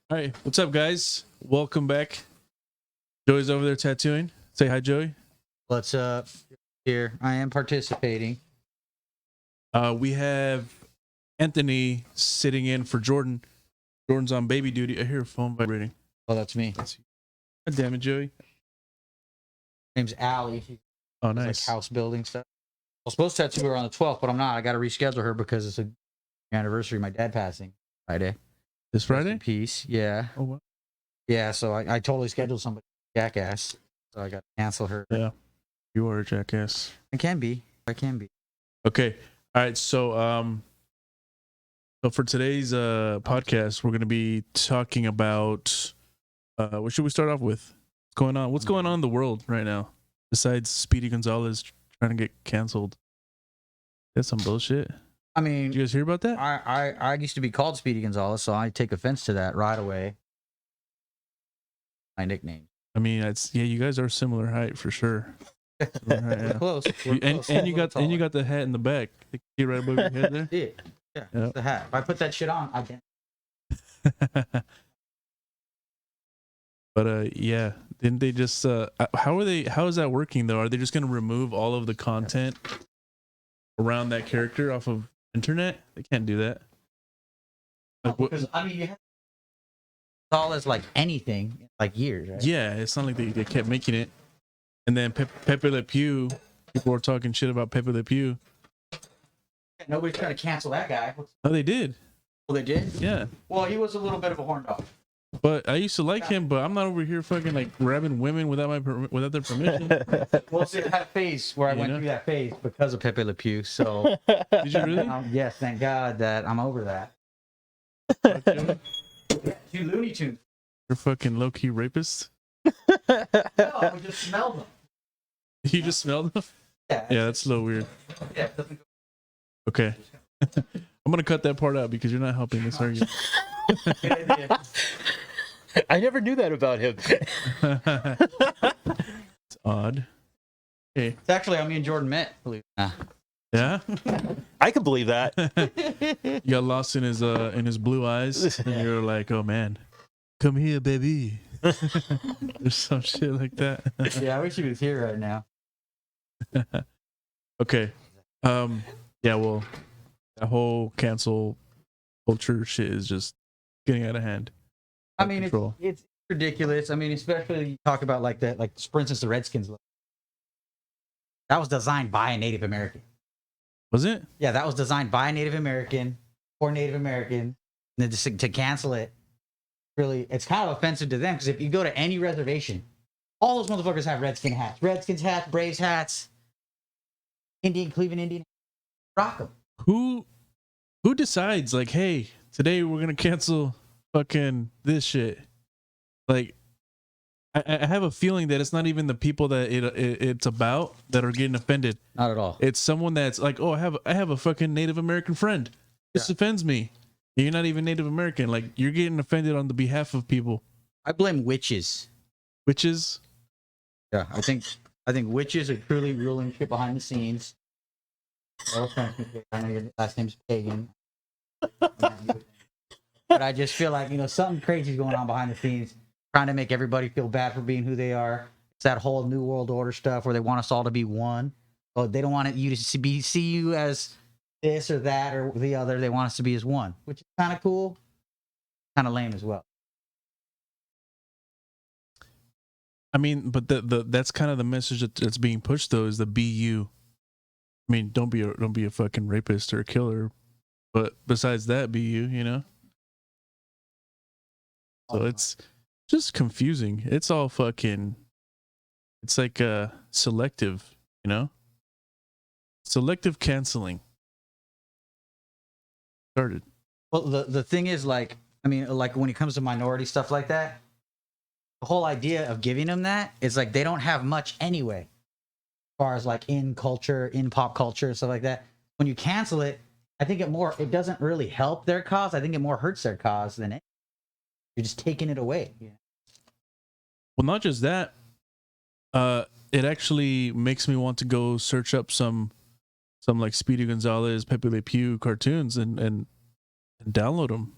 All right, what's up, guys? Welcome back. Joey's over there tattooing. Say hi, Joey. What's up? Here, I am participating. We have Anthony sitting in for Jordan. Jordan's on baby duty. I hear a phone vibrating. Oh, that's me. God damn it, Joey. Name's Allie. She Oh, does, nice. like house building stuff. I was supposed to tattoo her on the 12th, but I'm not. I got to reschedule her because it's a anniversary of my dad passing Friday. This Friday? Peace. Yeah. Oh, what? Yeah. So I totally scheduled somebody jackass. So I got to cancel her. Yeah. You are a jackass. I can be. Okay. All right. So for today's podcast, we're going to be talking about what should we start off with? What's going on in the world right now besides Speedy Gonzalez trying to get canceled? That's some bullshit. I mean, Did you guys hear about that? I used to be called Speedy Gonzalez, so I take offense to that right away. My nickname. I mean, you guys are similar height for sure. We're close. And you got the hat in the back. You see right above your head there. Yeah. Yep. The hat. If I put that shit on, I can. But yeah, didn't they just how is that working though? Are they just going to remove all of the content around that character off of internet? They can't do that. Like, Because I mean, you have all as like anything, like years, right? yeah, it's not like they kept making it. And then Pepe Le Pew, people were talking shit about Pepe Le Pew. Nobody's trying to cancel that guy. Oh, they did. Well, they did? Yeah. Well, he was a little bit of a horn dog. But I used to like him, but I'm not over here fucking like grabbing women without their permission. Well, see, I had a phase where I went through that phase because of Pepe Le Pew. So, Did you really? yes, thank God that I'm over that. Yeah, two Looney Tunes. You're fucking low key rapist. No, I just smelled them. You just smelled them? Yeah. Yeah, that's a little weird. Yeah. It doesn't go. Okay. I'm gonna cut that part out because you're not helping this argument. Good idea. I never knew that about him. It's odd. Hey. It's actually how me and Jordan met. Believe it or not. Yeah? I can believe that. You got lost in his blue eyes and you're like, oh man, come here, baby. There's some shit like that. Yeah, I wish he was here right now. Okay. Yeah, well, that whole cancel culture shit is just getting out of hand. I mean, it's ridiculous. I mean, especially you talk about like that, like for instance, the Redskins. That was designed by a Native American. Was it? Yeah, that was designed by a Native American for Native American. And then just to cancel it, really, it's kind of offensive to them because if you go to any reservation, all those motherfuckers have Redskins hats, Braves hats, Cleveland Indian. Rock them. Who decides like, hey, today we're gonna cancel fucking this shit? Like, I have a feeling that it's not even the people that it's about that are getting offended. Not at all. It's someone that's like, oh, I have a fucking Native American friend. This offends me. You're not even Native American. Like, you're getting offended on the behalf of people. I blame witches. Witches? Yeah, I think witches are truly ruling shit behind the scenes. I know your last name's Pagan. But I just feel like, something crazy is going on behind the scenes, trying to make everybody feel bad for being who they are. It's that whole New World Order stuff where they want us all to be one. But they don't want you to see you as this or that or the other. They want us to be as one, which is kind of cool, kind of lame as well. I mean, but that's kind of the message that's being pushed, though, is the be you. I mean, don't be a fucking rapist or a killer, but besides that, be you, So it's just confusing. It's all fucking. It's like selective, selective canceling. Started. Well, the thing is, like when it comes to minority stuff like that, the whole idea of giving them that is like they don't have much anyway. As far as like in pop culture, stuff like that. When you cancel it, I think it doesn't really help their cause. I think it more hurts their cause than it. You're just taking it away. Yeah. Well, not just that. It actually makes me want to go search up some like Speedy Gonzalez, Pepe Le Pew cartoons and download them.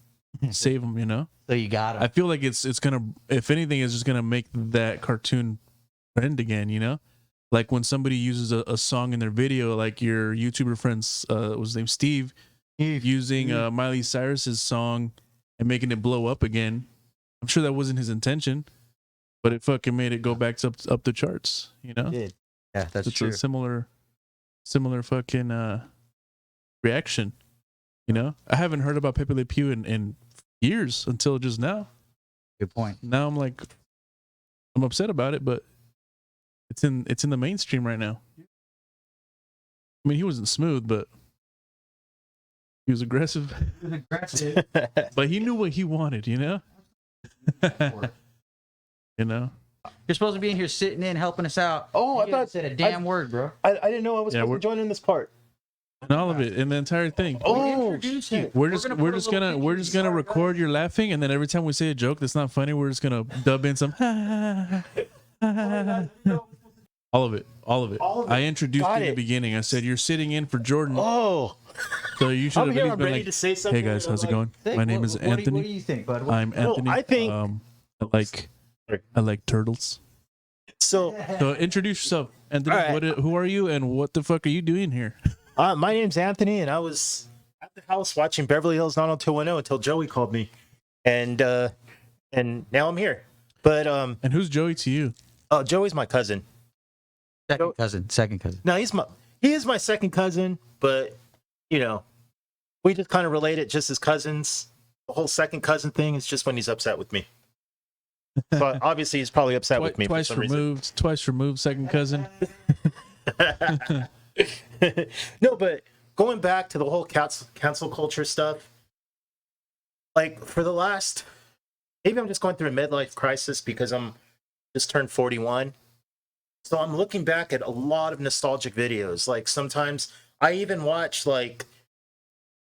save them. You know. So you got I him. feel like it's gonna, if anything, it's just gonna make that cartoon trend again. You know, like when somebody uses a song in their video, like your YouTuber friends, was his name Steve, using Miley Cyrus's song and making it blow up again. I'm sure that wasn't his intention, but it fucking made it go back up the charts. You know, Did. Yeah, that's it's true. a similar fucking reaction. You know, I haven't heard about Pepe Le Pew in years until just now. Good point. Now I'm upset about it, but it's in the mainstream right now. I mean, he wasn't smooth, but he was aggressive. Aggressive. But he knew what he wanted, you know. You know. You're supposed to be in here sitting in, helping us out. Oh, I You thought said a damn word, bro. I didn't know I was Yeah, supposed to join in this part. And all of it, and the entire thing. Oh, Introduce you. We're just gonna record your laughing, and then every time we say a joke that's not funny, we're just gonna dub in some. All of it. All of it. I introduced Got you in the it. beginning. I said you're sitting in for Jordan, Oh, so you should I'm have here. at least I'm been ready like, to say something. "Hey guys, how's it like- going? My name is Anthony. What do you think, bud? I'm Anthony. I think- I like turtles." So, So introduce yourself, Anthony. All right. Who are you, and what the fuck are you doing here? my name's Anthony, and I was at the house watching Beverly Hills 90210 until Joey called me, and now I'm here. But And who's Joey to you? Joey's my cousin. Second cousin. No, he is my second cousin, but you know, we just kind of related just as cousins. The whole second cousin thing is just when he's upset with me. But obviously, he's probably upset with me for Twice some reason. removed, second cousin. No, but going back to the whole cancel culture stuff, like for the last, maybe I'm just going through a midlife crisis because I'm just turned 41. So I'm looking back at a lot of nostalgic videos. Like sometimes I even watch like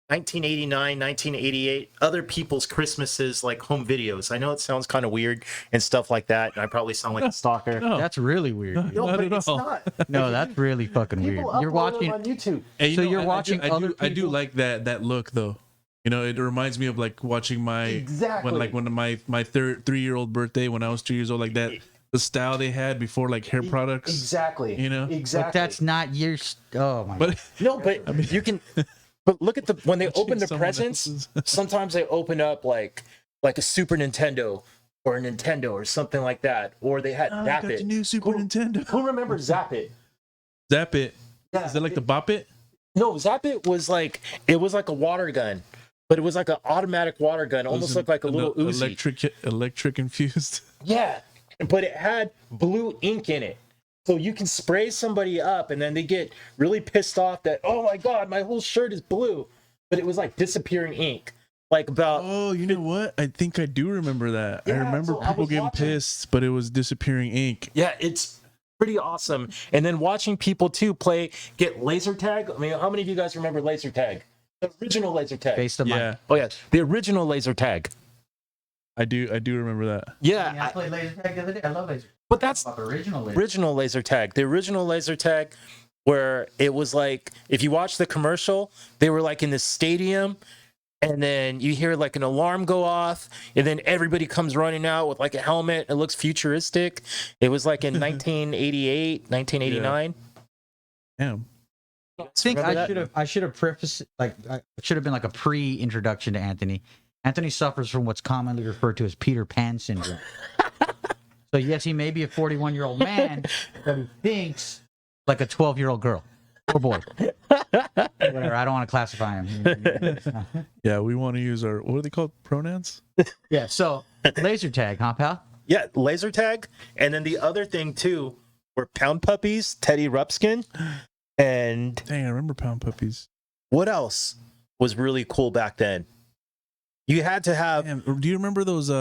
1989, 1988, other people's Christmases, like home videos. I know it sounds kind of weird and stuff like that, and I probably sound like a stalker. No, That's really weird. dude. No, not but at it's all. not. No, that's really fucking weird. People You're upload watching. them on YouTube. Hey, So you're watching I do, other I do people- like that look though. You know, it reminds me of like watching my Exactly. when my 3-year-old birthday when I was 2 years old, like that the style they had before, like hair products. Exactly. You know? Exactly. But that's not your. Oh my. But No, but you can. But look at when they open the someone presents. else's. Sometimes they open up like a Super Nintendo or a Nintendo or something like that, or they had I Zap got It. the new Super Nintendo. Who remembers Zap It? Zap It. Yeah, Is that like the Bop It? No, Zap It was like a water gun, but it was like an automatic water gun, almost looked like a little Uzi. Electric infused. Yeah, but it had blue ink in it. So you can spray somebody up and then they get really pissed off that, oh my God, my whole shirt is blue. But it was like disappearing ink. Like about, Oh, you know what? I think I do remember that. I Yeah, remember so I people was getting watching- pissed, but it was disappearing ink. yeah, it's pretty awesome. And then watching people too get laser tag. I mean, how many of you guys remember laser tag? The original laser tag. Based on Yeah, Oh yeah, the original laser tag. I do remember that. Yeah, I played laser tag the other day. I love laser. but that's About the original laser. original laser tag. The original laser tag where it was like, if you watch the commercial, they were like in this stadium and then you hear like an alarm go off and then everybody comes running out with like a helmet. It looks futuristic. It was like in 1988, 1989. Damn. I think Remember that? I should have prefaced I should have been like a pre-introduction to Anthony. Anthony suffers from what's commonly referred to as Peter Pan syndrome. So yes, he may be a 41-year-old man, but he thinks like a 12-year-old girl or boy. Whatever. I don't want to classify him. Yeah, we want to use our, what are they called? Pronouns? Yeah. So laser tag, huh, pal? Yeah, laser tag. And then the other thing too were Pound Puppies, Teddy Ruxpin, and Dang, I remember Pound Puppies. what else was really cool back then? You had to have Damn, do you remember those, they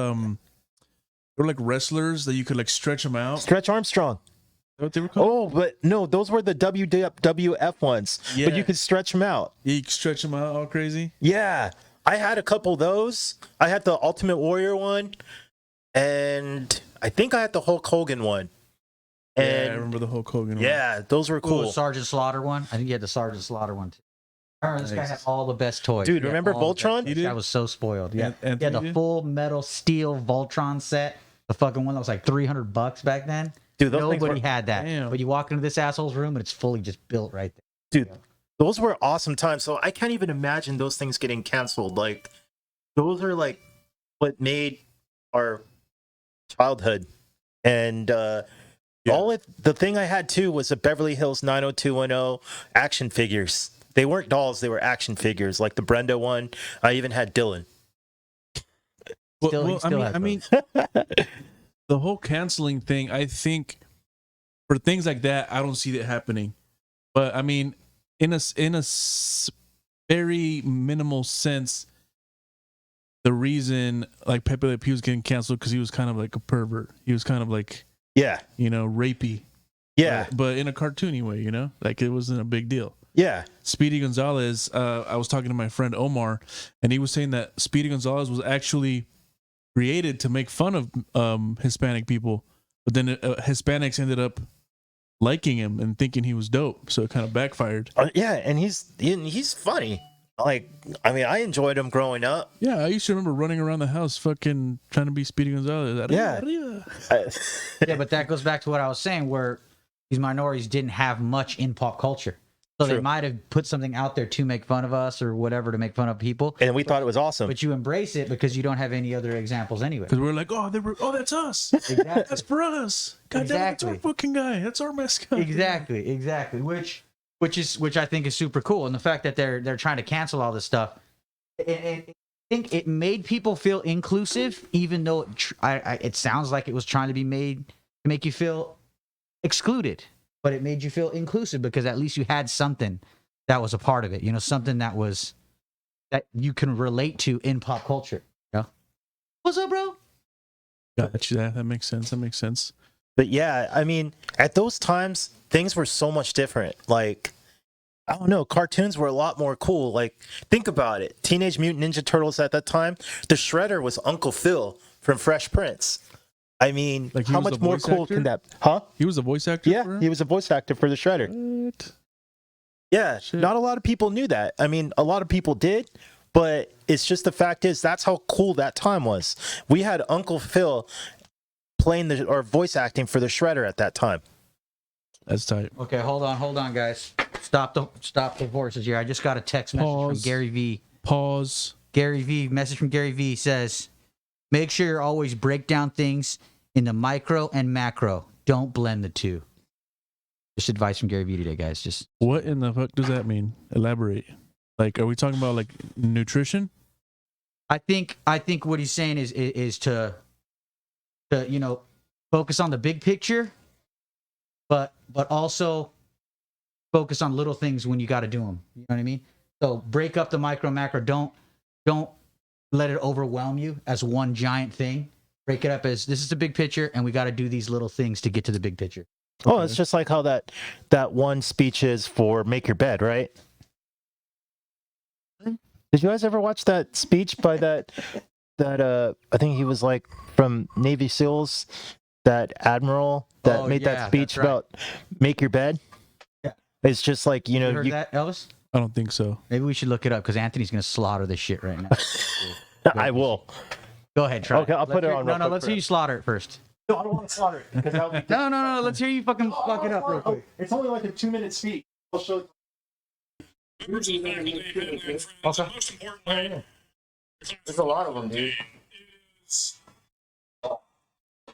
were like wrestlers that you could like stretch them out? Is Stretch Armstrong. that what they were called? Oh, but no, those were the WWF ones. Yeah. But you could stretch them out. Yeah, you could stretch them out all crazy. Yeah, I had a couple of those. I had the Ultimate Warrior one, and I think I had the Hulk Hogan one. Yeah, I And remember the Hulk Hogan one. yeah, those were Cool. cool. Sergeant Slaughter one. I think you had the Sergeant Slaughter one too. I remember this guy had all the best toys. Dude, He had remember all the Voltron? best- You This guy did? was so spoiled. Yeah, An- yeah, Anthony the did? full metal steel Voltron set, the fucking one that was like $300 back then. Dude, those things Nobody were, had that. Damn. But you walk into this asshole's room and it's fully just built right there. dude, those were awesome times. So I can't even imagine those things getting canceled. Like, those are like what made our childhood. And the thing I had too was the Beverly Hills 90210 action figures. They weren't dolls, they were action figures, like the Brenda one. I even had Dylan. Still- he still has I mean, the whole canceling thing, I think for things like that, I don't see that happening. But I mean, in a very minimal sense, the reason like Pepe Le Pew was getting canceled because he was kind of like a pervert. He was kind of like, Yeah, rapey. yeah, But in a cartoony way, like it wasn't a big deal. yeah. Speedy Gonzalez, I was talking to my friend Omar, and he was saying that Speedy Gonzalez was actually created to make fun of Hispanic people, but then Hispanics ended up liking him and thinking he was dope, so it kind of backfired. Yeah, and he's funny. Like, I mean, I enjoyed him growing up. Yeah, I used to remember running around the house fucking trying to be Speedy Gonzalez. Yeah. Yeah, but that goes back to what I was saying, where these minorities didn't have much in pop culture. So they True. might have put something out there to make fun of us or whatever, to make fun of people. And we thought it was awesome. But you embrace it because you don't have any other examples anyway. Because we're like, that's us. Exactly. That's for us. God damn, that's our Exactly. fucking guy. That's our mascot. Exactly. Which I think is super cool, and the fact that they're trying to cancel all this stuff, and I think it made people feel inclusive, even though it sounds like it was trying to be made to make you feel excluded, but it made you feel inclusive because at least you had something that was a part of it. Something that you can relate to in pop culture. What's up, bro? Gotcha. That makes sense. But yeah, I mean, at those times, things were so much different. Like, I don't know, cartoons were a lot more cool. Like, think about it. Teenage Mutant Ninja Turtles at that time, the Shredder was Uncle Phil from Fresh Prince. I mean, Like, he how was much the more voice cool actor? can that? Huh? He was a voice actor. for Yeah, him? he was a voice actor for the Shredder. What? Yeah, Shit. not a lot of people knew that. I mean, a lot of people did, but it's just the fact is that's how cool that time was. We had Uncle Phil playing or voice acting for the Shredder at that time. That's tight. Okay, hold on, guys. Stop the horses here. I just got a text message Pause. from Gary V. Pause. Message from Gary V says, make sure you always break down things into micro and macro. Don't blend the two. Just advice from Gary V today, guys. Just What in the fuck does that mean? Elaborate. Like, are we talking about like nutrition? I think what he's saying is to focus on the big picture, but also focus on little things when you got to do them. You know what I mean? So break up the micro macro. Don't let it overwhelm you as one giant thing. Break it up as this is the big picture, and we got to do these little things to get to the big picture. Oh, it's just like how that one speech is for Make Your Bed, right? Did you guys ever watch that speech by that I think he was like from Navy SEALs, that admiral that made that speech that's right. about Make Your Bed? Yeah. It's just like, You heard that, Elvis? I don't think so. Maybe we should look it up because Anthony's gonna slaughter this shit right now. I will. Go ahead, try. Okay, I'll put it on real No, quick let's for hear you slaughter it first. No, I don't want to slaughter it because that would be No. Let's hear you fucking fuck it up real quick. It's only like a 2-minute speech. I'll show you. Members of the faculty, family, and friends, Okay. the most important item There's a lot of them, dude. is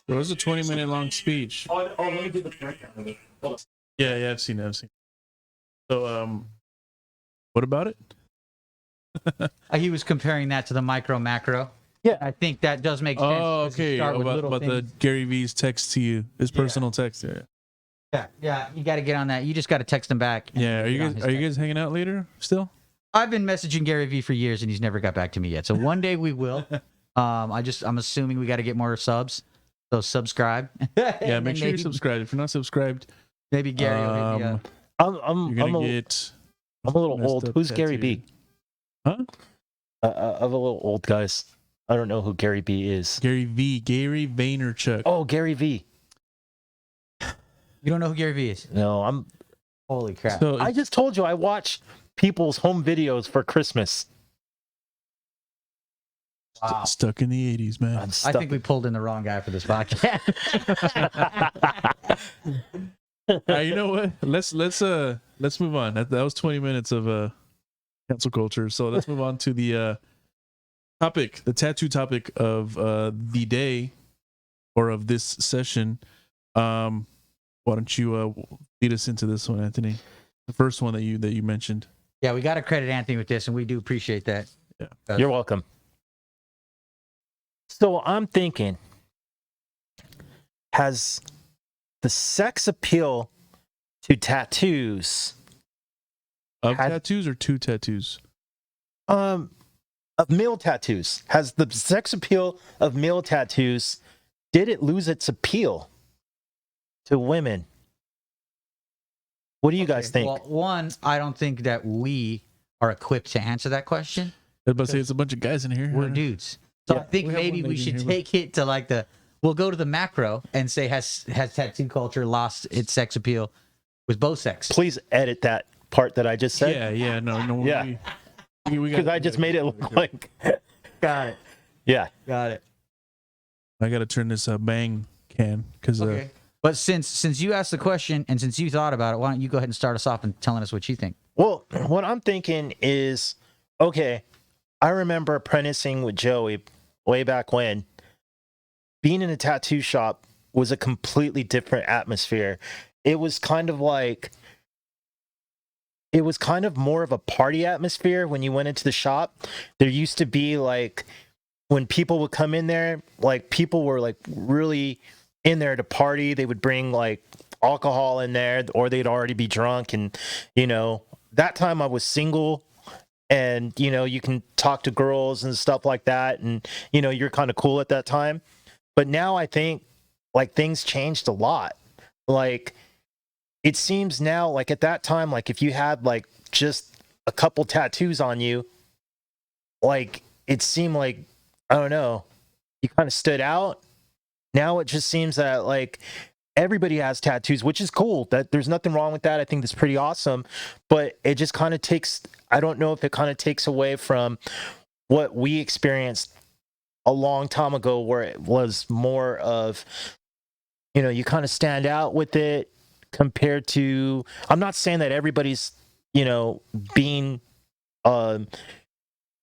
It was a 20-minute long speech. Let me do the breakdown of it. Hold on. Yeah, I've seen it. So, what about it? He was comparing that to the micro macro. Yeah. I think that does make sense. Oh, 'cause you okay. start with About little the things. Gary V's text to you, his personal text. Yeah. You got to get on that. You just got to text him back. and Yeah. Are get you on guys his are you text. guys hanging out later still? I've been messaging Gary V for years, and he's never got back to me yet. So one day we will. I'm assuming we got to get more subs. So subscribe. Yeah. Make sure you're subscribed. If you're not subscribed, Maybe Gary will hit me up. I'm you're gonna a get little messed old. up Who's Gary B? Huh? I'm a little old, guys. I don't know who Gary B is. Gary Vaynerchuk. Oh, Gary V. You don't know who Gary V is? No, Holy crap. So I just told you I watch people's home videos for Christmas. Wow. Stuck in the 80s, man. I'm I stuck. think we pulled in the wrong guy for this podcast. You know what? Let's move on. That was 20 minutes of cancel culture. So let's move on to the topic, the tattoo topic of the day or of this session. Why don't you lead us into this one, Anthony? The first one that you mentioned. Yeah, we got to credit Anthony with this, and we do appreciate that. Yeah. You're welcome. So I'm thinking, has the sex appeal to tattoos Of tattoos or two tattoos? of male tattoos, has the sex appeal of male tattoos, did it lose its appeal to women? What do you guys think? Well, one, I don't think that we are equipped to answer that question. I was about to say it's a bunch of guys in here. We're dudes. So Yeah. I think We have maybe one we lady in should here, take it to like we'll go to the macro and say, has tattoo culture lost its sex appeal with both sex? Please edit that part that I just said. Yeah, no. Yeah. We Because I just made it look like, Got it. yeah. Got it. I got to turn this bang can because Okay. But since you asked the question and since you thought about it, why don't you go ahead and start us off and telling us what you think? Well, what I'm thinking is, okay, I remember apprenticing with Joey way back when. Being in a tattoo shop was a completely different atmosphere. It was kind of more of a party atmosphere when you went into the shop. There used to be like, when people would come in there, like people were like really in there to party. They would bring like alcohol in there, or they'd already be drunk. And, you know, that time I was single, and, you know, you can talk to girls and stuff like that. And, you know, you're kind of cool at that time. But now I think like things changed a lot. Like, it seems now, like at that time, like if you had like just a couple tattoos on you, like it seemed like, I don't know, you kind of stood out. Now it just seems that like everybody has tattoos, which is cool. That there's nothing wrong with that. I think that's pretty awesome. But it just kind of takes, I don't know if it kind of takes away from what we experienced a long time ago, where it was more of, you know, you kind of stand out with it compared to, I'm not saying that everybody's, you know, being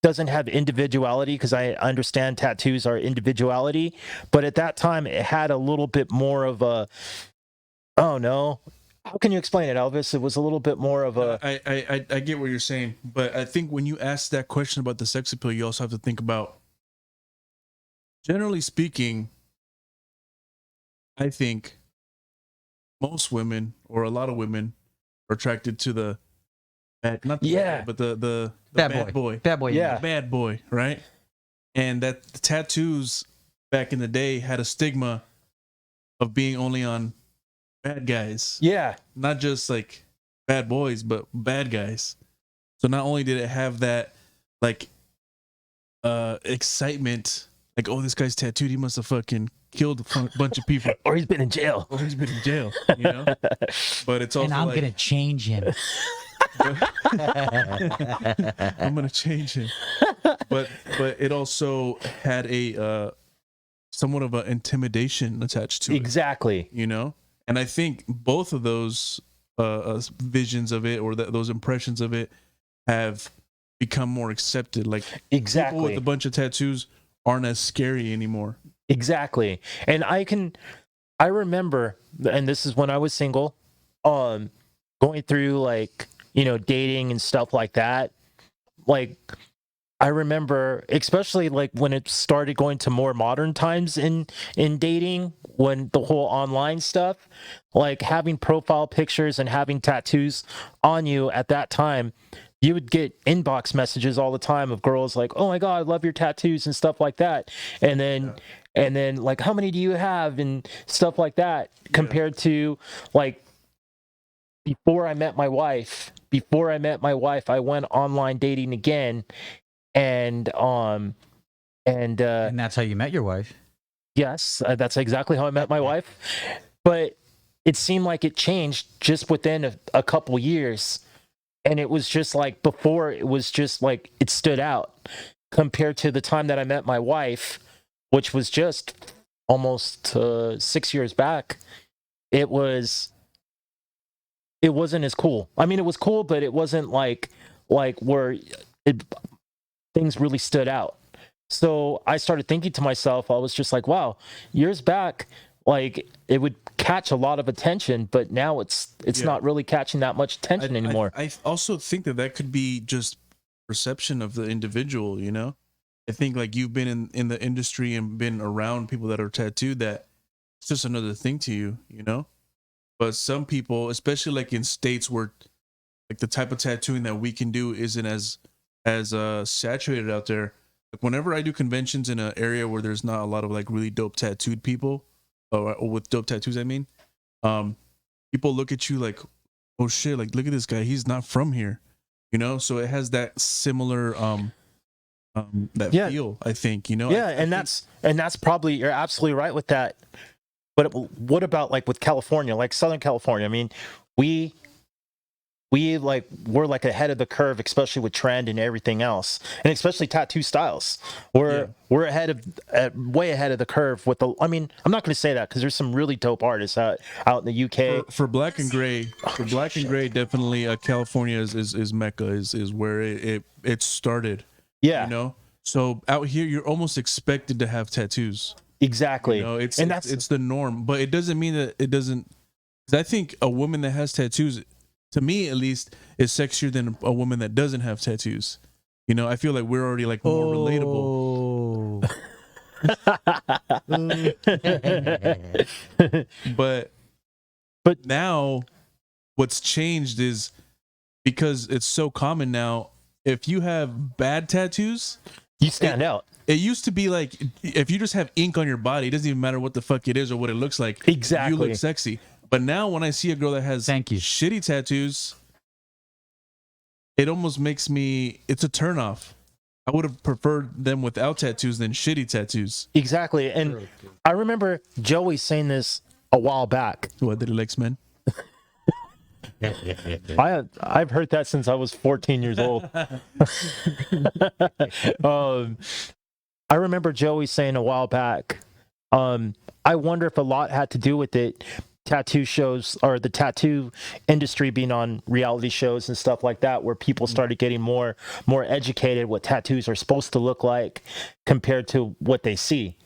doesn't have individuality, because I understand tattoos are individuality, but at that time it had a little bit more of a, oh no, how can you explain it, Elvis? It was a little bit more of a, I get what you're saying, but I think when you ask that question about the sex appeal, you also have to think about, generally speaking, I think most women, or a lot of women, are attracted to the bad, not the Yeah. bad, but the Bad boy. Bad boy. Yeah. the bad boy, right? And that the tattoos back in the day had a stigma of being only on bad guys, yeah, not just like bad boys, but bad guys. So not only did it have that like excitement, like, oh, this guy's tattooed, he must have fucking killed a bunch of people, or he's been in jail. or he's been in jail, you know. But it's also And I'm like, gonna change him. I'm gonna change him. But it also had a somewhat of an intimidation attached to it, Exactly. you know. And I think both of those visions of it, or those impressions of it, have become more accepted. Like, people Exactly. with a bunch of tattoos aren't as scary anymore. Exactly. And I remember, and this is when I was single, going through like, you know, dating and stuff like that. Like, I remember, especially like when it started going to more modern times in dating, when the whole online stuff, like having profile pictures and having tattoos on you at that time, you would get inbox messages all the time of girls like, oh my God, I love your tattoos and stuff like that. And then like, how many do you have and stuff like that, compared to like before I met my wife, I went online dating again. And And that's how you met your wife. yes, that's exactly how I met my wife. But it seemed like it changed just within a couple years. And it was just like before, it was just like it stood out compared to the time that I met my wife, which was just almost 6 years back. It wasn't as cool. I mean, it was cool, but it wasn't like where things really stood out. So I started thinking to myself, I was just like, wow, years back, like it would catch a lot of attention, but now it's not really catching that much attention anymore. I also think that could be just perception of the individual, you know? I think like you've been in the industry and been around people that are tattooed, that it's just another thing to you, you know? But some people, especially like in states where like the type of tattooing that we can do isn't as saturated out there. Like whenever I do conventions in an area where there's not a lot of like really dope tattooed people, or with dope tattoos, I mean, people look at you like, oh shit, like look at this guy, he's not from here, you know? So it has that similar that feel, I think, you know? Yeah, and that's probably, you're absolutely right with that. But what about like with California, like Southern California? I mean, we're like ahead of the curve, especially with trend and everything else, and especially tattoo styles. We're way ahead of the curve with the. I mean, I'm not going to say that because there's some really dope artists out in the UK. For black and gray, definitely California is Mecca, is where it started. Yeah, you know. So out here, you're almost expected to have tattoos. Exactly. You know, it's the norm, but it doesn't mean that it doesn't. 'Cause I think a woman that has tattoos, to me at least, is sexier than a woman that doesn't have tattoos. You know, I feel like we're already like more relatable. but now what's changed is because it's so common now, if you have bad tattoos, you stand out. It used to be like if you just have ink on your body, it doesn't even matter what the fuck it is or what it looks like. Exactly. You look sexy. But now when I see a girl that has shitty tattoos, it almost makes me, it's a turnoff. I would have preferred them without tattoos than shitty tattoos. Exactly. And I remember Joey saying this a while back. What, did he likes men? I've heard that since I was 14 years old. I remember Joey saying a while back, I wonder if a lot had to do with it, tattoo shows or the tattoo industry being on reality shows and stuff like that, where people started getting more educated what tattoos are supposed to look like compared to what they see.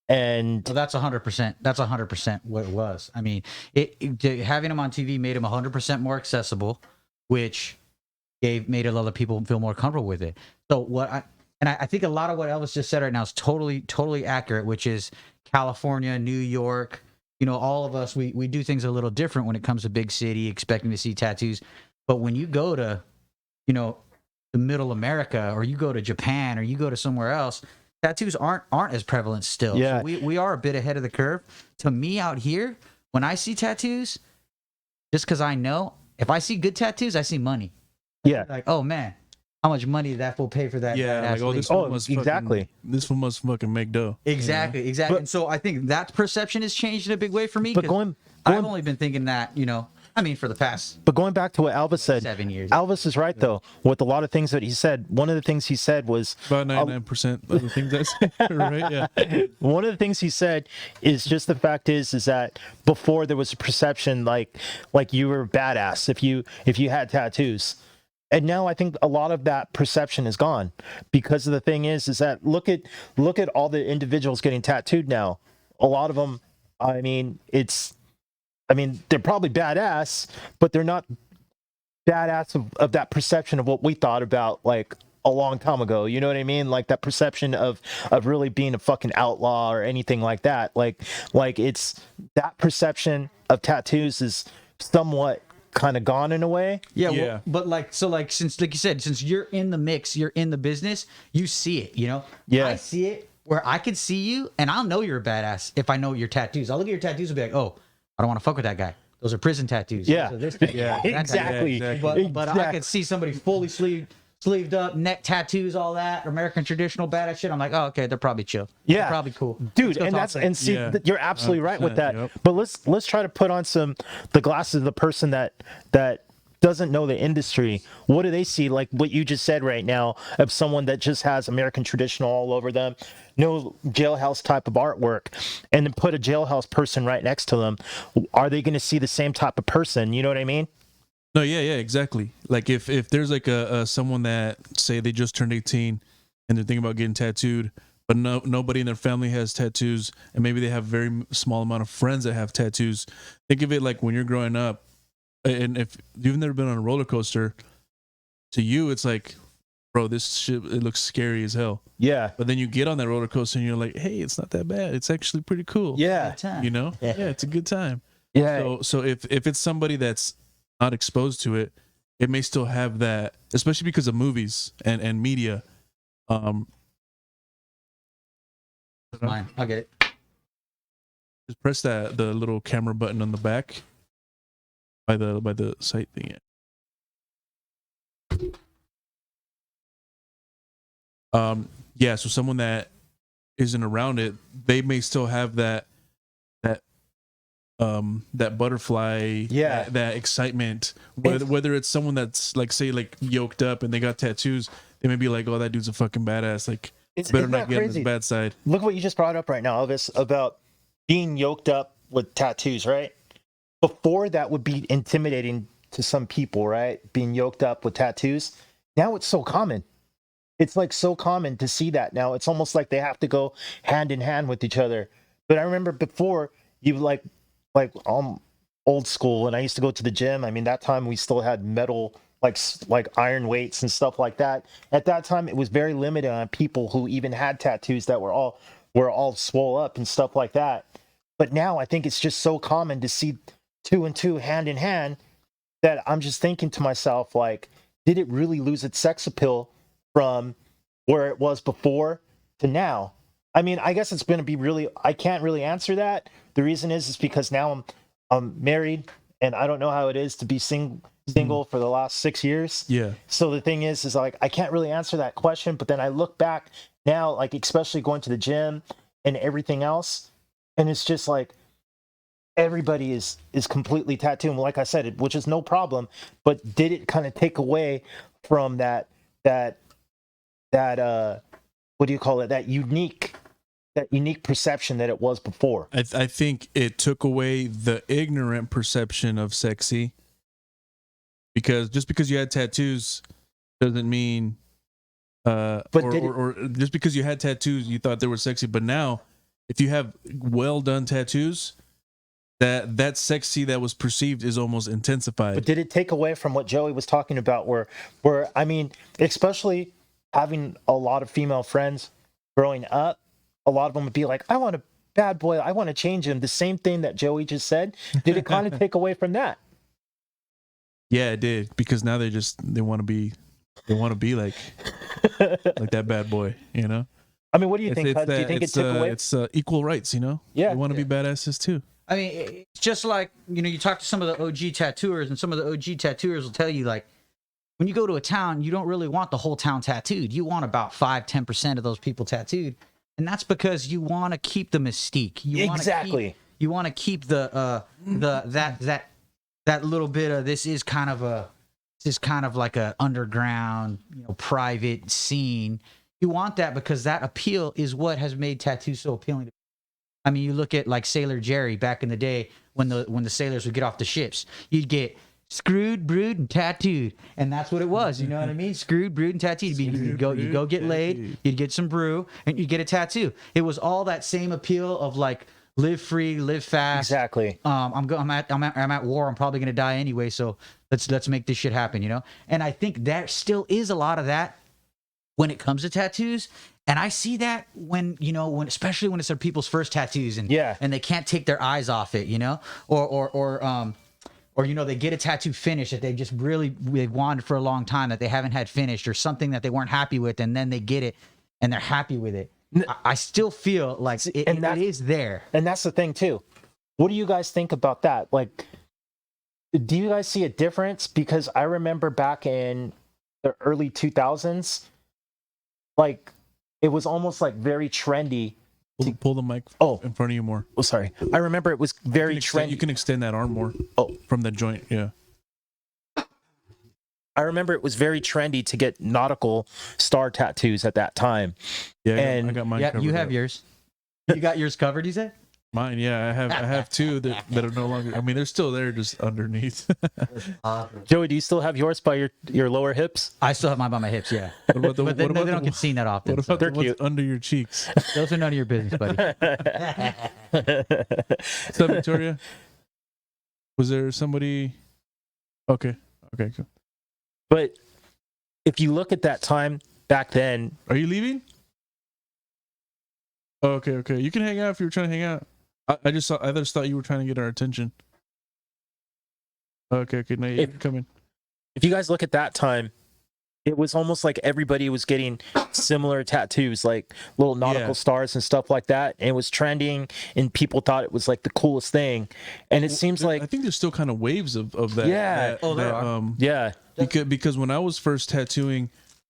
And well, that's 100%. That's 100% what it was. I mean, having them on TV made them 100% more accessible, which made a lot of people feel more comfortable with it. So I think a lot of what Elvis just said right now is totally accurate, which is California, New York, you know, all of us, we do things a little different when it comes to big city, expecting to see tattoos. But when you go to, you know, the middle America, or you go to Japan, or you go to somewhere else, tattoos aren't as prevalent still. Yeah. So we are a bit ahead of the curve. To me out here, when I see tattoos, just because I know, if I see good tattoos, I see money. Yeah. Like, oh man, how much money did that fool pay for that? Yeah, that like, oh, this one must fucking make dough. Exactly, exactly. And so I think that perception has changed in a big way for me. But I've only been thinking that, you know, I mean, for the past. But going back to what Elvis said, 7 years. Elvis is right though. With a lot of things that he said, one of the things he said was about 99% of the things I said, right? Yeah. One of the things he said is just the fact is that before there was a perception like you were badass if you had tattoos. And now I think a lot of that perception is gone, because the thing is that look at all the individuals getting tattooed now. A lot of them, I mean, they're probably badass, but they're not badass of that perception of what we thought about like a long time ago. You know what I mean? Like that perception of really being a fucking outlaw or anything like that. Like it's that perception of tattoos is somewhat kind of gone in a way. Yeah. Well, but since like you said, since you're in the mix, you're in the business, you see it, you know? Yeah. I see it where I could see you and I'll know you're a badass if I know your tattoos. I'll look at your tattoos and be like, oh, I don't want to fuck with that guy. Those are prison tattoos. Yeah. Exactly. Exactly. But I could see somebody fully sleeved up, neck tattoos, all that, American traditional badass shit. I'm like, oh, okay, they're probably chill. Yeah. They're probably cool. Dude, you're absolutely right with that. Yep. But let's try to put on the glasses of the person that doesn't know the industry, what do they see? Like what you just said right now of someone that just has American traditional all over them, no jailhouse type of artwork, and then put a jailhouse person right next to them. Are they going to see the same type of person? You know what I mean? No, yeah, exactly. Like if there's like a someone that say they just turned 18 and they're thinking about getting tattooed, but nobody in their family has tattoos, and maybe they have very small amount of friends that have tattoos. Think of it like when you're growing up, and if you've never been on a roller coaster, to you it's like, bro, this shit, it looks scary as hell. Yeah. But then you get on that roller coaster and you're like, hey, it's not that bad. It's actually pretty cool. Yeah. You know? Yeah, it's a good time. Yeah. So if it's somebody that's not exposed to it, it may still have that, especially because of movies and media. Mine. I'll get it. Just press the little camera button on the back by the site thing. Yeah, so someone that isn't around it, they may still have that butterfly, that excitement. Whether it's someone that's like, say, like yoked up and they got tattoos, they may be like, oh, that dude's a fucking badass. Like, better not get on his bad side. Look what you just brought up right now, Elvis, about being yoked up with tattoos, right? Before that would be intimidating to some people, right? Being yoked up with tattoos. Now it's so common. It's like so common to see that now. It's almost like they have to go hand in hand with each other. But I remember before, you like old school, and I used to go to the gym. I mean, that time we still had metal, like iron weights and stuff like that. At that time, it was very limited on people who even had tattoos that were all swole up and stuff like that. But now I think it's just so common to see two and two hand in hand that I'm just thinking to myself, like, did it really lose its sex appeal from where it was before to now? I mean, I guess it's going to be really, I can't really answer that. The reason is because now I'm married, and I don't know how it is to be single for the last 6 years. Yeah. So the thing is like, I can't really answer that question. But then I look back now, like, especially going to the gym and everything else, and it's just like everybody is completely tattooed. Like I said, which is no problem. But did it kind of take away from that what do you call it? That unique perception that it was before. I think it took away the ignorant perception of sexy, because just because you had tattoos doesn't mean or just because you had tattoos you thought they were sexy. But now, if you have well done tattoos, that sexy that was perceived is almost intensified. But did it take away from what Joey was talking about, where I mean, especially having a lot of female friends growing up, a lot of them would be like, I want a bad boy, I want to change him. The same thing that Joey just said. Did it kind of take away from that? Yeah, it did, because now they want to be like that bad boy, you know? I mean, what do you think? Do you think it took away? It's equal rights, you know? Yeah. They want to be badasses too. I mean, it's just like, you talk to some of the OG tattooers, and some of the OG tattooers will tell you, like, when you go to a town, you don't really want the whole town tattooed. You want about 5-10% of those people tattooed. And that's because you want to keep the mystique. You want to keep that little bit of, this is kind of like a underground, private scene. You want that because that appeal is what has made tattoos so appealing. I mean, you look at like Sailor Jerry back in the day when the sailors would get off the ships. You'd get screwed, brewed, and tattooed, and that's what it was. You know what I mean? Screwed, brewed, and tattooed. You'd go get laid. You'd get some brew, and you'd get a tattoo. It was all that same appeal of like, live free, live fast. Exactly. I'm at war. I'm probably gonna die anyway. So let's make this shit happen. And I think there still is a lot of that when it comes to tattoos. And I see that when especially when it's their people's first tattoos, and they can't take their eyes off it, or they get a tattoo finished that they've wanted for a long time that they haven't had finished, or something that they weren't happy with, and then they get it and they're happy with it. I still feel like it is there. And that's the thing too. What do you guys think about that? Like, do you guys see a difference? Because I remember back in the early 2000s, like, it was almost like very trendy. Pull the mic in front of you more. Oh, sorry. I remember it was very trendy. You can extend that arm more. Oh, from the joint. Yeah. I remember it was very trendy to get nautical star tattoos at that time. Yeah, And- I got mine. Yeah, covered you have up. yours. You got yours covered, you said? Mine. Yeah, I have two that are no longer. I mean, they're still there, just underneath. Joey, do you still have yours by your lower hips? I still have mine by my hips, yeah. What about the, But they, what about they don't the, get seen that often. what about They're the ones cute. under your cheeks? Those are none of your business, buddy. What's up, Victoria? Was there somebody? Okay, cool. But if you look at that time back then, Are you leaving? Oh, okay. You can hang out if you were trying to hang out. I just thought you were trying to get our attention. Okay. Now you can come in. if you guys look at that time, it was almost like everybody was getting similar tattoos, like little nautical stars and stuff like that. And it was trending, and people thought it was like the coolest thing. And it seems like, I think there's still kind of waves of that. Yeah. Oh, there are. yeah, Because when I was first tattooing,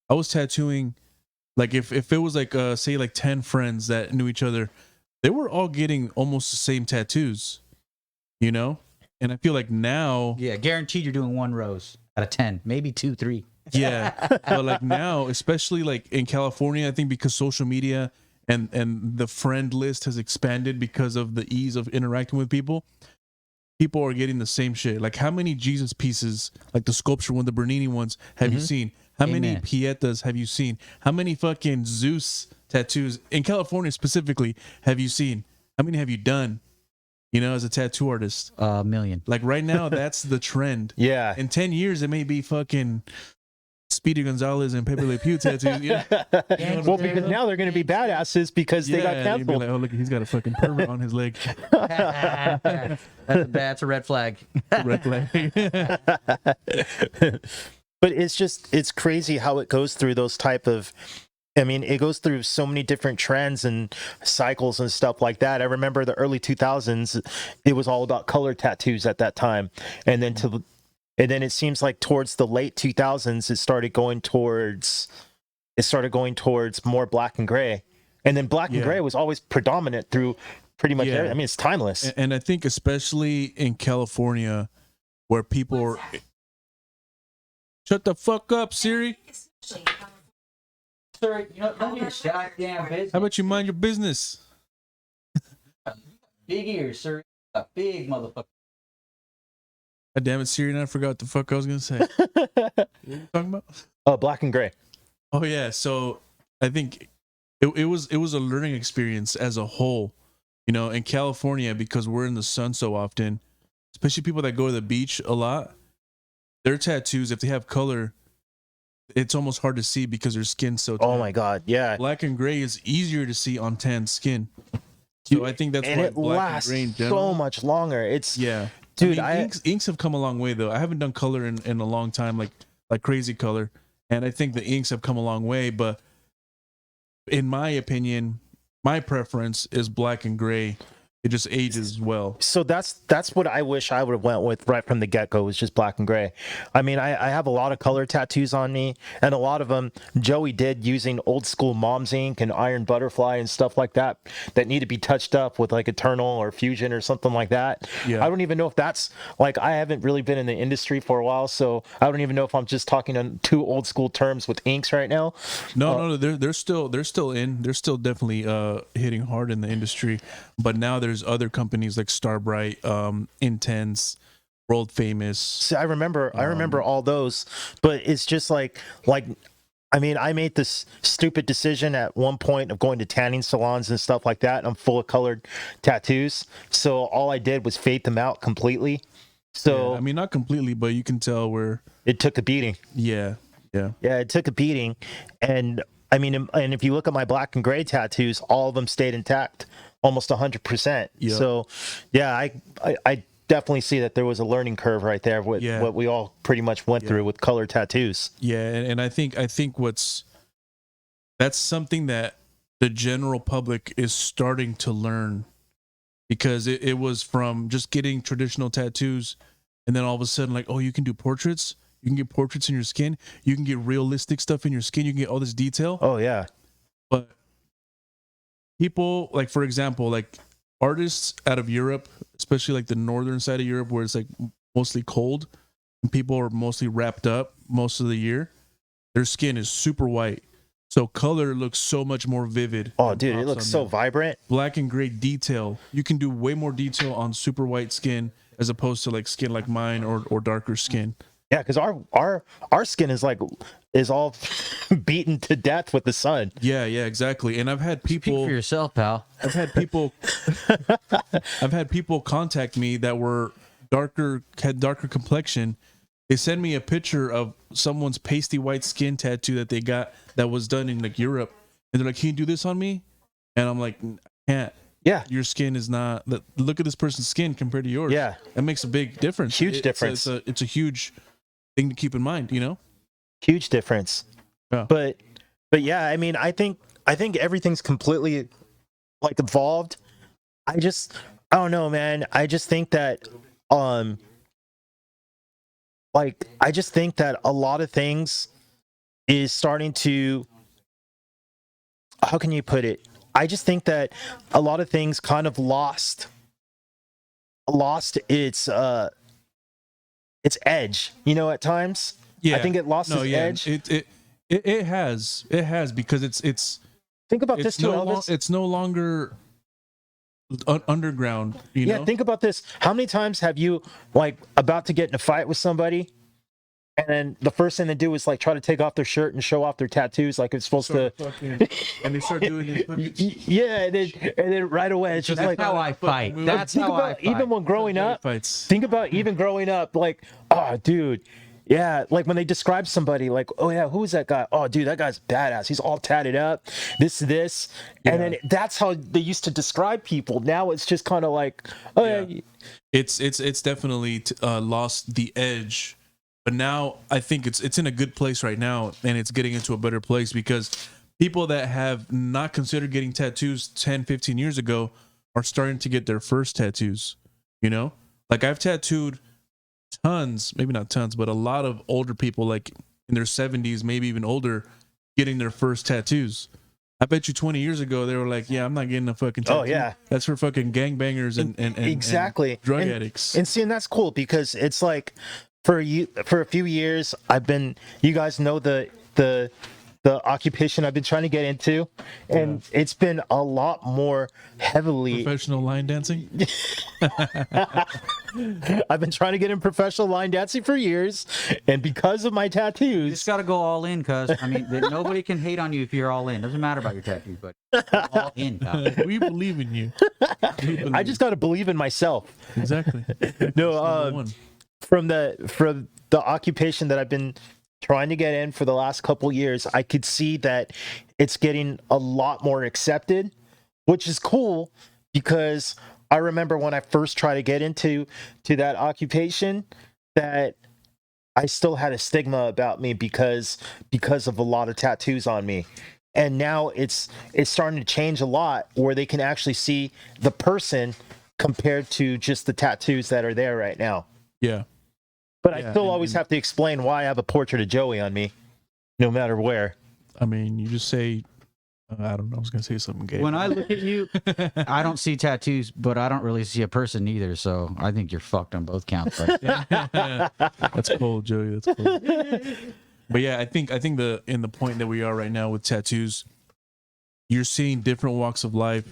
I was tattooing like if it was like say like 10 friends that knew each other, they were all getting almost the same tattoos, you know? And I feel like now, Yeah, guaranteed you're doing 1 rose out of 10, maybe 2, 3. yeah, but like now, especially like in California, I think because social media and the friend list has expanded because of the ease of interacting with people are getting the same shit. Like how many Jesus pieces, like the sculpture one, the Bernini ones, have you seen? How many Amen. Pietas have you seen? How many fucking Zeus tattoos in California specifically have you seen? How many have you done? You know, as a tattoo artist, A million. like right now, that's the trend. yeah. In 10 years, it may be fucking Speedy Gonzalez and Pepe Le Pew tattoos. Yeah. Well, because now they're going to be badasses because they got you'd be canceled. like, oh, look, he's got a fucking pervert on his leg. That's a red flag. Red flag. But it's crazy how it goes through those type of, I mean, it goes through so many different trends and cycles and stuff like that. I remember the early 2000s, it was all about color tattoos at that time. And then it seems like towards the late 2000s, it started going towards more black and gray. And then black and Yeah. gray was always predominant through pretty much Yeah. everything. I mean, it's timeless. And I think especially in California, where people are... Shut the fuck up, Siri. Sir, you know, don't be a goddamn business. How about you mind your business? Big ears, sir. A big motherfucker. God damn it, Siri, and I forgot what the fuck I was going to say. What are you talking about? Black and gray. Oh, yeah. So I think it was a learning experience as a whole, you know, in California, because we're in the sun so often, especially people that go to the beach a lot, their tattoos, if they have color, it's almost hard to see because their skin's so tan. Oh my God. Yeah. Black and gray is easier to see on tan skin. So I think that's And why it black lasts and gray in general, so much longer. It's, yeah. dude, I mean, inks have come a long way though. I haven't done color in a long time, like crazy color. And I think the inks have come a long way, but in my opinion, my preference is black and gray. It just ages well. so that's what I wish I would have went with right from the get-go, was just black and gray. I mean, I have a lot of color tattoos on me, and a lot of them Joey did using old school mom's ink and iron butterfly and stuff like that need to be touched up with like Eternal or Fusion or something like that. Yeah. I don't even know if that's, like, I haven't really been in the industry for a while, so I don't even know if I'm just talking on too old school terms with inks right now. No, they're still in. They're still definitely hitting hard in the industry. But now there's other companies like Starbright, Intense, World Famous. So I remember all those, but it's just like I mean, I made this stupid decision at one point of going to tanning salons and stuff like that. I'm full of colored tattoos, so all I did was fade them out completely. So Yeah, I mean, not completely, but you can tell where. it took a beating. Yeah. Yeah, it took a beating, and I mean, and if you look at my black and gray tattoos, all of them stayed intact, almost 100%. Yeah. So, yeah, I definitely see that there was a learning curve right there with what we all pretty much went through with color tattoos. Yeah, and I think that's something that the general public is starting to learn, because it was from just getting traditional tattoos, and then all of a sudden, like, oh, you can do portraits. You can get portraits in your skin. You can get realistic stuff in your skin. You can get all this detail. Oh yeah. But people, like, for example, like artists out of Europe, especially like the northern side of Europe where it's like mostly cold, people are mostly wrapped up most of the year, their skin is super white. So color looks so much more vivid. Oh, and dude, it pops looks on so them. vibrant. Black and gray detail. You can do way more detail on super white skin as opposed to like skin like mine or darker skin. Yeah, because our skin is all beaten to death with the sun. Yeah, exactly. And I've had Speak people for yourself, pal. I've had people contact me that were had darker complexion. They send me a picture of someone's pasty white skin tattoo that they got that was done in like Europe, and they're like, "Can you do this on me?" And I'm like, "I can't. Yeah, Your skin is not. Look at this person's skin compared to yours. yeah, That makes a big difference. Huge difference. It's a huge thing to keep in mind. You know. huge difference. Yeah. But yeah, I mean, I think everything's completely like evolved. I don't know, man. I just think that I just think that a lot of things is starting to, how can you put it? I just think that a lot of things kind of lost its edge, at times. Yeah. I think it lost its edge. It has because it's Think about this it's too, no Elvis. it's no longer underground. You Yeah, know. think about this. How many times have you like about to get in a fight with somebody, and then the first thing they do is like try to take off their shirt and show off their tattoos, like it's supposed to. And they start doing this. Yeah, and then right away it's just That's like. how I fight. That's Think how I about fight. even when growing up. Fights. Think about even growing up, like, oh, dude. Yeah, like when they describe somebody, like, oh yeah, who's that guy? Oh, dude, that guy's badass. He's all tatted up, this, Yeah. and then that's how they used to describe people. Now it's just kind of like, oh yeah, It's definitely lost the edge, but now I think it's in a good place right now, and it's getting into a better place because people that have not considered getting tattoos 10, 15 years ago are starting to get their first tattoos. Like I've tattooed tons, maybe not tons, but a lot of older people, like in their 70s, maybe even older, getting their first tattoos. I bet you 20 years ago they were like, "Yeah, I'm not getting a fucking tattoo. Oh, yeah. That's for fucking gangbangers and exactly and drug and, addicts." And see, and that's cool because it's like for a few years I've been, you guys know the occupation I've been trying to get into, and it's been a lot more heavily. Professional line dancing. I've been trying to get in professional line dancing for years, and because of my You tattoos, just got to go all in, cuz. I mean, nobody can hate on you if you're all in. Doesn't matter about your tattoos, but go all in, pal. We believe in you. I just got to believe in myself. Exactly. No, Number one. from the occupation that I've been trying to get in for the last couple years, I could see that it's getting a lot more accepted, which is cool because I remember when I first tried to get into that occupation that I still had a stigma about me because of a lot of tattoos on me. And now it's starting to change a lot where they can actually see the person compared to just the tattoos that are there right now. Yeah. But Yeah, I still and- always have to explain why I have a portrait of Joey on me, no matter where. I mean, you just say, I don't know. I was gonna say something gay. When I look at you, I don't see tattoos, but I don't really see a person either. So I think you're fucked on both counts. But That's cool, Joey. That's cool. But yeah, I think the point that we are right now with tattoos, you're seeing different walks of life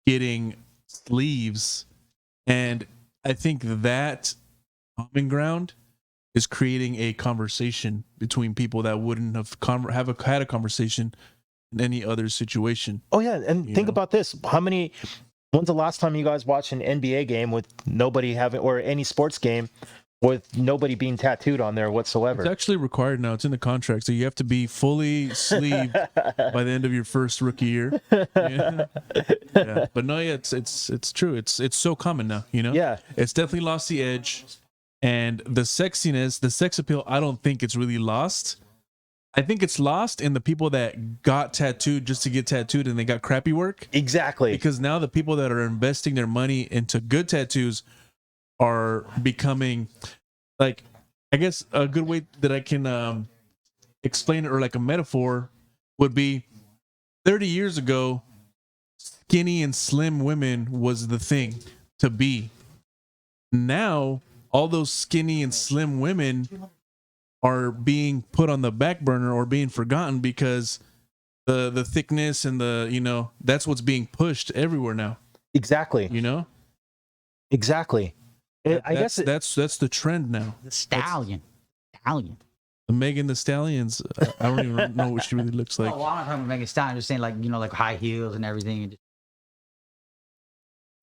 getting sleeves, and I think that common ground is creating a conversation between people that wouldn't have had a conversation in any other situation. Oh yeah, and You think know? about this: when's the last time you guys watched an NBA game with nobody having, or any sports game with nobody being tattooed on there It's whatsoever? actually required now. It's in the contract, so you have to be fully sleeved by the end of your first rookie year. Yeah. Yeah. But no, yeah, it's true. It's so common now. Yeah. It's definitely lost the edge, and the sexiness, the sex appeal. I don't think it's really lost. I think it's lost in the people that got tattooed just to get tattooed and they got crappy work. Exactly. Because now the people that are investing their money into good tattoos are becoming, like, I guess a good way that I can explain it, or like a metaphor, would be 30 years ago, skinny and slim women was the thing to be. Now all those skinny and slim women are being put on the back burner or being forgotten because the thickness and the, you know, that's what's being pushed everywhere now, Exactly. you know. Exactly. I guess that's the trend now. The stallion. The Megan the Stallions. I don't even know what she really looks like. Oh, well, I'm not talking about Megan Thee Stallion. I'm just saying, like, you know, like high heels and everything, and just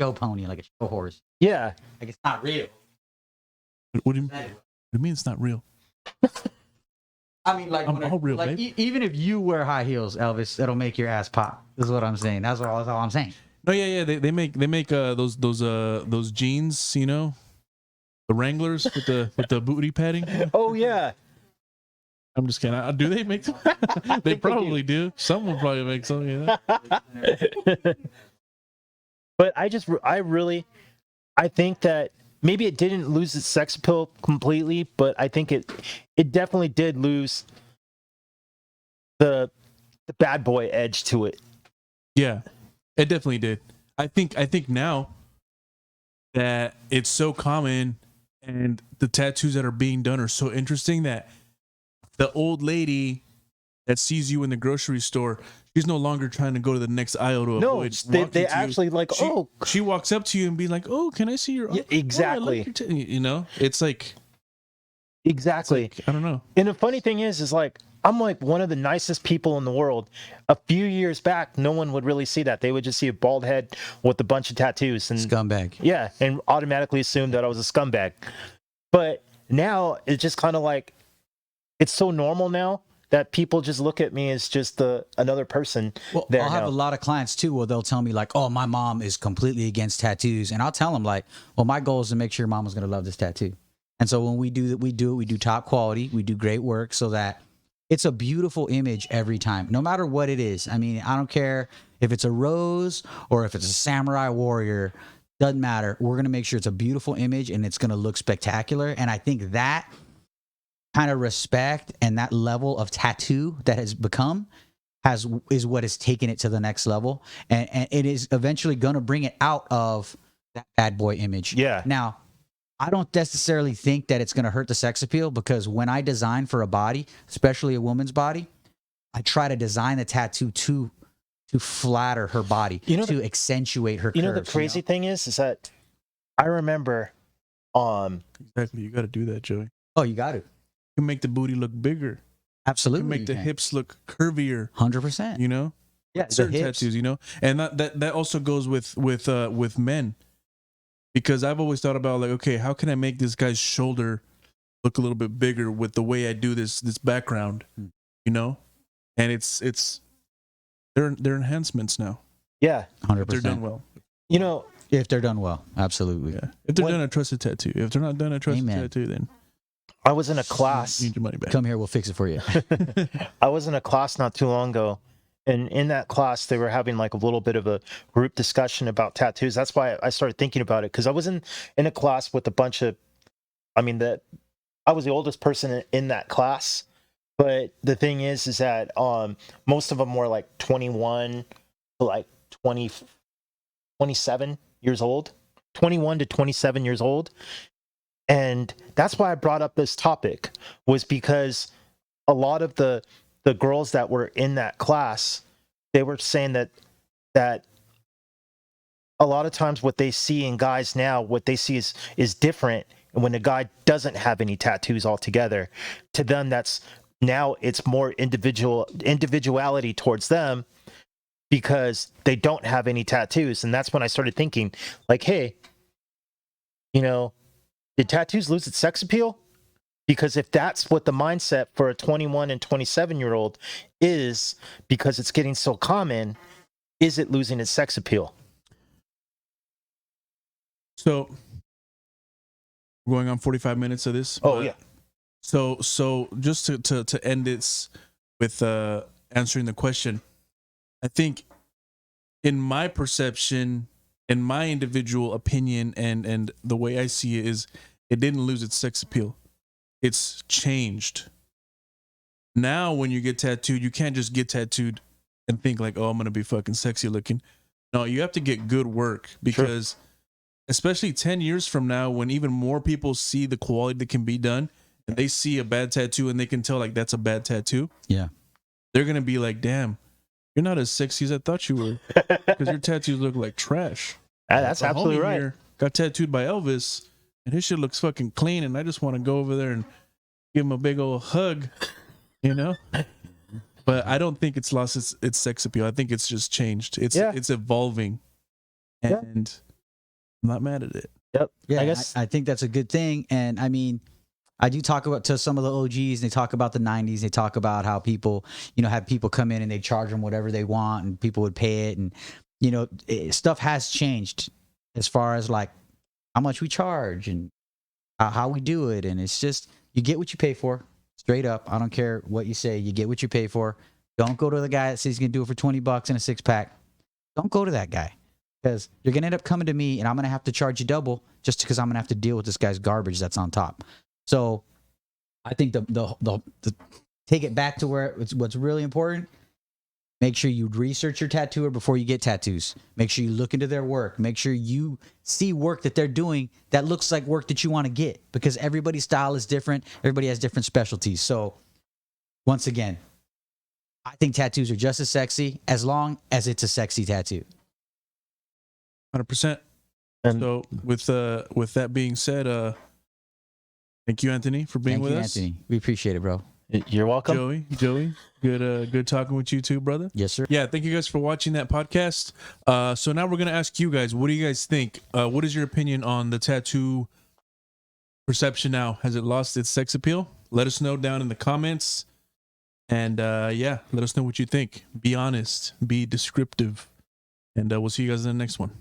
show pony, like a show horse. yeah. Like, it's not real. What do you mean it's not real? I mean, like, I'm all real, like babe. even if you wear high heels, Elvis, it'll make your ass pop. This is what I'm saying. That's all I'm saying. No, yeah. They make those jeans, you know, the Wranglers with the booty padding. Oh yeah. I'm just kidding. Do they make them? They probably do. Someone probably make some. You know? But I think that maybe it didn't lose its sex appeal completely, but I think it definitely did lose the bad boy edge to it. Yeah, it definitely did. I think now that it's so common and the tattoos that are being done are so interesting that the old lady that sees you in the grocery store, she's no longer trying to go to the next aisle to No, avoid they walking to you. actually like, She walks up to you and be like, "Oh, can I see your?" Yeah, exactly. Oh, I like your you know, it's like exactly. I don't know. And the funny thing is like I'm like one of the nicest people in the world. A few years back, no one would really see that. They would just see a bald head with a bunch of tattoos and Scumbag. yeah, and automatically assume that I was a scumbag. But now it's just kind of like it's so normal now that people just look at me as just another person. Well, there I'll have now. a lot of clients too where they'll tell me like, "Oh, my mom is completely against tattoos," and I'll tell them like, "Well, my goal is to make sure your mama's gonna love this tattoo." And so when we do top quality, we do great work so that it's a beautiful image every time, no matter what it is. I mean, I don't care if it's a rose or if it's a samurai warrior, doesn't matter. We're going to make sure it's a beautiful image and it's going to look spectacular. And I think that kind of respect and that level of tattoo that has become is what has taken it to the next level. And it is eventually going to bring it out of that bad boy image. Yeah. Now, I don't necessarily think that it's going to hurt the sex appeal because when I design for a body, especially a woman's body, I try to design the tattoo to flatter her body, to accentuate her curves. You know the crazy thing is that I remember Exactly, you got to do that, Joey. Oh, you got to. You can make the booty look bigger. Absolutely. You can make the hips look curvier. 100%. You know, yeah, certain tattoos. You know, and that also goes with men. Because I've always thought about like, okay, how can I make this guy's shoulder look a little bit bigger with the way I do this background, you know? And it's they're enhancements now. Yeah, 100%. If they're done well. You know, if they're done well, absolutely. Yeah. If they're done, I trust a tattoo. If they're not done, I trust a tattoo. Then I was in a class. You need your money back. Come here, we'll fix it for you. I was in a class not too long ago. And in that class, they were having like a little bit of a group discussion about tattoos. That's why I started thinking about it because I was in a class with a bunch of, I was the oldest person in that class. But the thing is that most of them were like 21 to like 27 years old, 21 to 27 years old. And that's why I brought up this topic was because a lot of the girls that were in that class, they were saying that a lot of times what they see in guys now, what they see is different. And when a guy doesn't have any tattoos altogether, to them that's now it's more individuality towards them because they don't have any tattoos. And that's when I started thinking like, hey, you know, did tattoos lose its sex appeal? Because if that's what the mindset for a 21 and 27-year-old is, because it's getting so common, is it losing its sex appeal? So, we're going on 45 minutes of this. Oh, yeah. So just to end this with answering the question, I think in my perception, in my individual opinion, and the way I see it is, it didn't lose its sex appeal. It's changed. Now, when you get tattooed, you can't just get tattooed and think like, oh, I'm going to be fucking sexy looking. No, you have to get good work because especially 10 years from now, when even more people see the quality that can be done, and they see a bad tattoo and they can tell like that's a bad tattoo. Yeah. They're gonna be like, damn, you're not as sexy as I thought you were, because your tattoos look like trash. That's My absolutely homie right. here got tattooed by Elvis, and his shit looks fucking clean, and I just want to go over there and give him a big old hug, you know. But I don't think it's lost its sex appeal. I think it's just changed. It's evolving, and I'm not mad at it. Yep. Yeah, I guess I think that's a good thing. And I mean, I do talk about to some of the OGs, they talk about the 90s. They talk about how people, have people come in and they charge them whatever they want and people would pay it. And, stuff has changed as far as like how much we charge and how we do it. And it's just, you get what you pay for, straight up. I don't care what you say. You get what you pay for. Don't go to the guy that says he's going to do it for $20 and a 6-pack. Don't go to that guy, because you're going to end up coming to me and I'm going to have to charge you double just because I'm going to have to deal with this guy's garbage that's on top. So I think the take it back to where what's really important. Make sure you research your tattooer before you get tattoos. Make sure you look into their work. Make sure you see work that they're doing that looks like work that you want to get, because everybody's style is different. Everybody has different specialties. So once again, I think tattoos are just as sexy as long as it's a sexy tattoo. 100%. And So with that being said, thank you, Anthony, for being Thank with you, us. Anthony. We appreciate it, bro. you're welcome. Joey, good talking with you too, brother. Yes, sir. Yeah, thank you guys for watching that podcast. So now we're gonna ask you guys, what do you guys think? What is your opinion on the tattoo perception now? Has it lost its sex appeal? Let us know down in the comments. And let us know what you think. Be honest, be descriptive, and we'll see you guys in the next one.